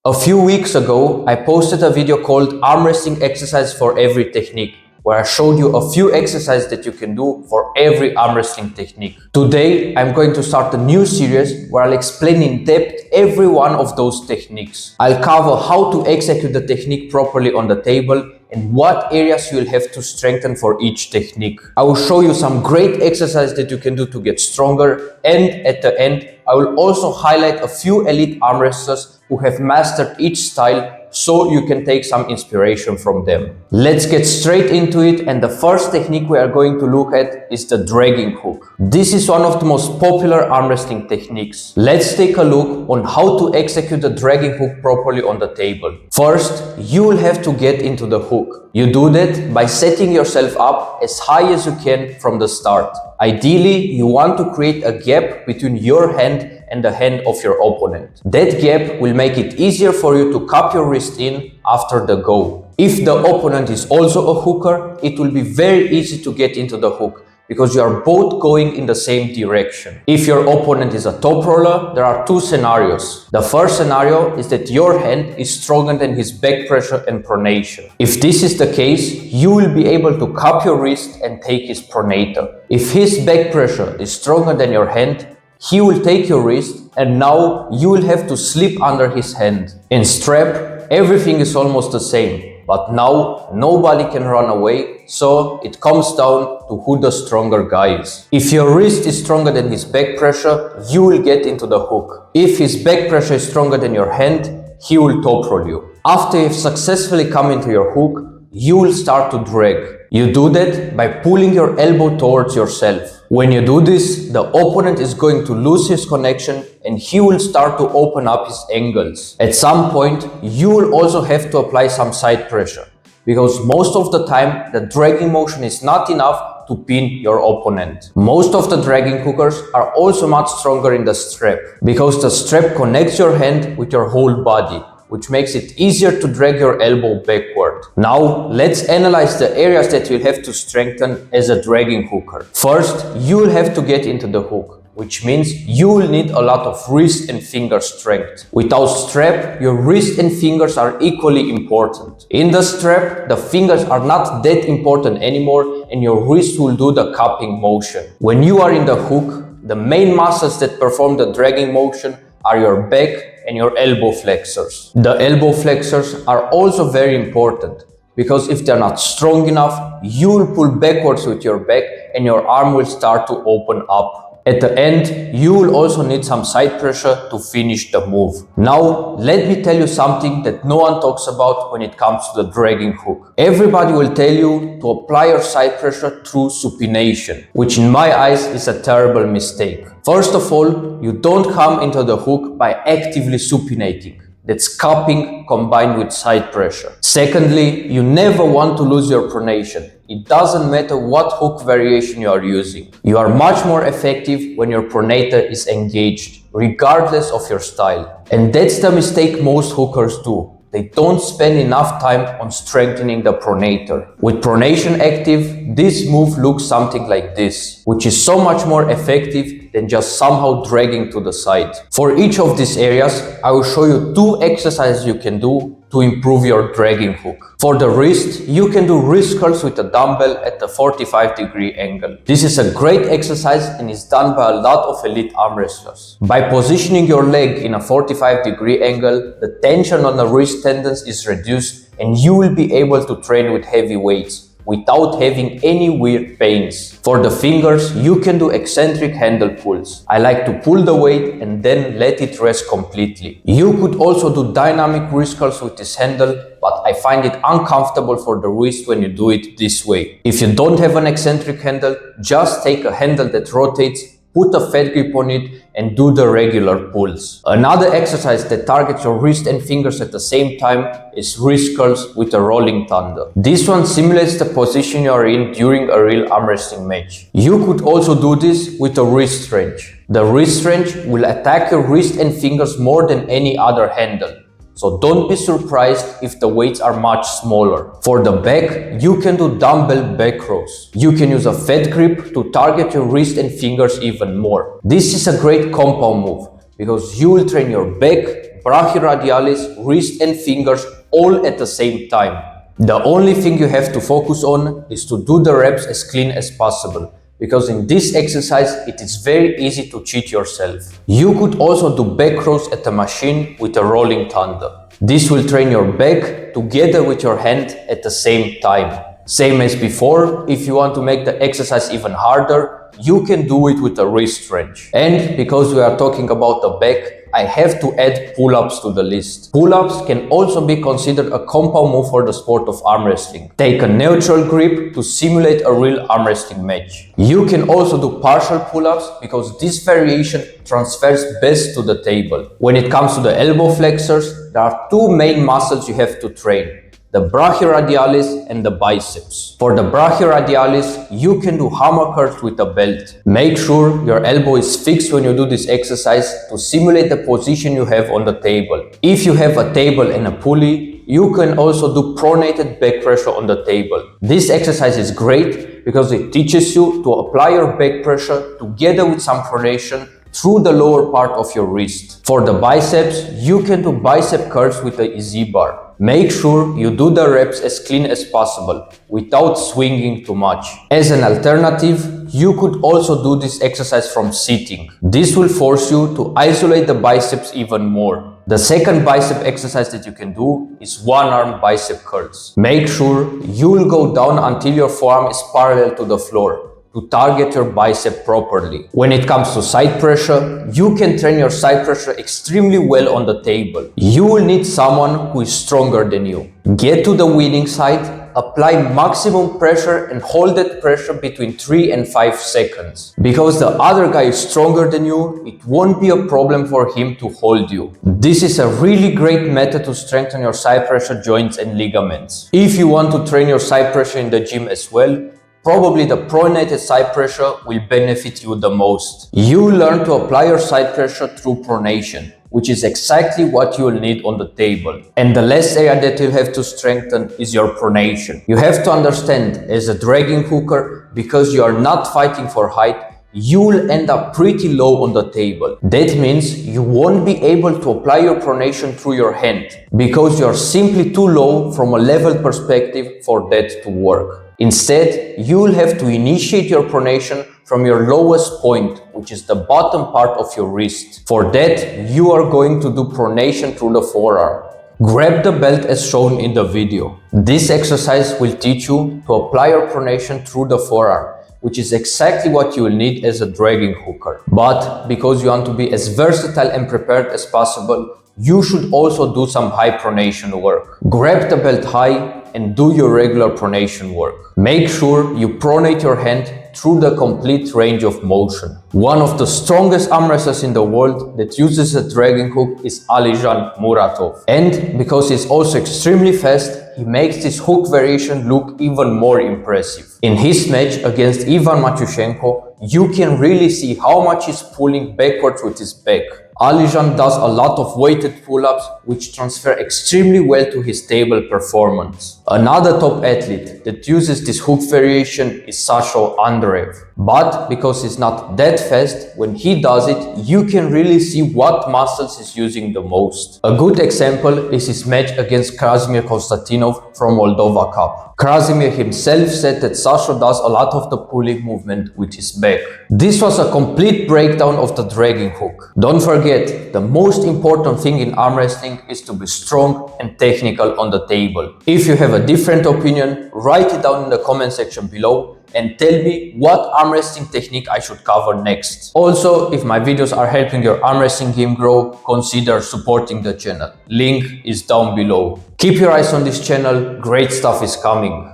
A few weeks ago, I posted a video called Arm Wrestling Exercise for Every Technique, where I showed you a few exercises that you can do for every arm wrestling technique. Today, I'm going to start a new series where I'll explain in depth every one of those techniques. I'll cover how to execute the technique properly on the table and what areas you'll have to strengthen for each technique. I will show you some great exercises that you can do to get stronger, and at the end, I will also highlight a few elite arm wrestlers who have mastered each style so you can take some inspiration from them. Let's get straight into it, and the first technique we are going to look at is the dragging hook. This is one of the most popular arm wrestling techniques. Let's take a look on how to execute the dragging hook properly on the table. First, you will have to get into the hook. You do that by setting yourself up as high as you can from the start. Ideally, you want to create a gap between your hand and the hand of your opponent. That gap will make it easier for you to cup your wrist in after the go. If the opponent is also a hooker, it will be very easy to get into the hook because you are both going in the same direction. If your opponent is a top roller, there are two scenarios. The first scenario is that your hand is stronger than his back pressure and pronation. If this is the case, you will be able to cup your wrist and take his pronator. If his back pressure is stronger than your hand, he will take your wrist and now you will have to slip under his hand. In strap, everything is almost the same, but now nobody can run away, so it comes down to who the stronger guy is. If your wrist is stronger than his back pressure, you will get into the hook. If his back pressure is stronger than your hand, he will top roll you. After you've successfully come into your hook, you will start to drag. You do that by pulling your elbow towards yourself. When you do this, the opponent is going to lose his connection and he will start to open up his angles. At some point, you will also have to apply some side pressure because most of the time, the dragging motion is not enough to pin your opponent. Most of the dragging hookers are also much stronger in the strap because the strap connects your hand with your whole body, which makes it easier to drag your elbow backward. Now, let's analyze the areas that you'll have to strengthen as a dragging hooker. First, you will have to get into the hook, which means you will need a lot of wrist and finger strength. Without strap, your wrist and fingers are equally important. In the strap, the fingers are not that important anymore and your wrist will do the cupping motion. When you are in the hook, the main muscles that perform the dragging motion are your back and your elbow flexors. The elbow flexors are also very important because if they're not strong enough, you will pull backwards with your back and your arm will start to open up. At the end, you will also need some side pressure to finish the move. Now, let me tell you something that no one talks about when it comes to the dragging hook. Everybody will tell you to apply your side pressure through supination, which in my eyes is a terrible mistake. First of all, you don't come into the hook by actively supinating. That's cupping combined with side pressure. Secondly, you never want to lose your pronation. It doesn't matter what hook variation you are using. You are much more effective when your pronator is engaged, regardless of your style. And that's the mistake most hookers do. They don't spend enough time on strengthening the pronator. With pronation active, this move looks something like this, which is so much more effective than just somehow dragging to the side. For each of these areas, I will show you two exercises you can do to improve your dragging hook. For the wrist, you can do wrist curls with a dumbbell at the 45-degree angle. This is a great exercise and is done by a lot of elite arm wrestlers. By positioning your leg in a 45-degree angle, the tension on the wrist tendons is reduced and you will be able to train with heavy weights without having any weird pains. For the fingers, you can do eccentric handle pulls. I like to pull the weight and then let it rest completely. You could also do dynamic wrist curls with this handle, but I find it uncomfortable for the wrist when you do it this way. If you don't have an eccentric handle, just take a handle that rotates, put a fat grip on it and do the regular pulls. Another exercise that targets your wrist and fingers at the same time is wrist curls with a rolling thunder. This one simulates the position you are in during a real arm wrestling match. You could also do this with a wrist wrench. The wrist wrench will attack your wrist and fingers more than any other handle. So don't be surprised if the weights are much smaller. For the back, you can do dumbbell back rows. You can use a fat grip to target your wrist and fingers even more. This is a great compound move because you will train your back, brachyradialis, wrist and fingers all at the same time. The only thing you have to focus on is to do the reps as clean as possible, because in this exercise it is very easy to cheat yourself. You could also do back rows at the machine with a rolling thunder. This will train your back together with your hand at the same time. Same as before, if you want to make the exercise even harder, you can do it with a wrist wrench. And because we are talking about the back, I have to add pull-ups to the list. Pull-ups can also be considered a compound move for the sport of arm wrestling. Take a neutral grip to simulate a real arm wrestling match. You can also do partial pull-ups because this variation transfers best to the table. When it comes to the elbow flexors, there are two main muscles you have to train: the brachyradialis and the biceps. For the brachyradialis, you can do hammer curls with a belt. Make sure your elbow is fixed when you do this exercise to simulate the position you have on the table. If you have a table and a pulley, you can also do pronated back pressure on the table. This exercise is great because it teaches you to apply your back pressure together with some pronation through the lower part of your wrist. For the biceps, you can do bicep curls with the EZ bar. Make sure you do the reps as clean as possible without swinging too much. As an alternative, you could also do this exercise from sitting. This will force you to isolate the biceps even more. The second bicep exercise that you can do is one-arm bicep curls. Make sure you will go down until your forearm is parallel to the floor to target your bicep properly. When it comes to side pressure, you can train your side pressure extremely well on the table. You will need someone who is stronger than you. Get to the winning side, apply maximum pressure and hold that pressure between 3 and 5 seconds. Because the other guy is stronger than you, it won't be a problem for him to hold you. This is a really great method to strengthen your side pressure joints and ligaments. If you want to train your side pressure in the gym as well, probably the pronated side pressure will benefit you the most. You learn to apply your side pressure through pronation, which is exactly what you will need on the table. And the last area that you have to strengthen is your pronation. You have to understand, as a dragging hooker, because you are not fighting for height, you will end up pretty low on the table. That means you won't be able to apply your pronation through your hand because you are simply too low from a level perspective for that to work. Instead, you will have to initiate your pronation from your lowest point, which is the bottom part of your wrist. For that, you are going to do pronation through the forearm. Grab the belt as shown in the video. This exercise will teach you to apply your pronation through the forearm, which is exactly what you will need as a dragging hooker. But because you want to be as versatile and prepared as possible, you should also do some high pronation work. Grab the belt high and do your regular pronation work. Make sure you pronate your hand through the complete range of motion. One of the strongest arm wrestlers in the world that uses a dragging hook is Alijan Muratov. And because he's also extremely fast, he makes this hook variation look even more impressive. In his match against Ivan Matyushenko, you can really see how much he's pulling backwards with his back. Alijan does a lot of weighted pull-ups, which transfer extremely well to his table performance. Another top athlete that uses this hook variation is Sasho Andreev. But because he's not that fast, when he does it, you can really see what muscles he's using the most. A good example is his match against Krasimir Konstantinov from Moldova Cup. Krasimir himself said that Sasho does a lot of the pulling movement with his back. This was a complete breakdown of the dragging hook. Don't forget, the most important thing in arm wrestling is to be strong and technical on the table. If you have a different opinion, write it down in the comment section below and tell me what arm wrestling technique I should cover next. Also, if my videos are helping your arm wrestling game grow, consider supporting the channel. Link is down below. Keep your eyes on this channel, great stuff is coming.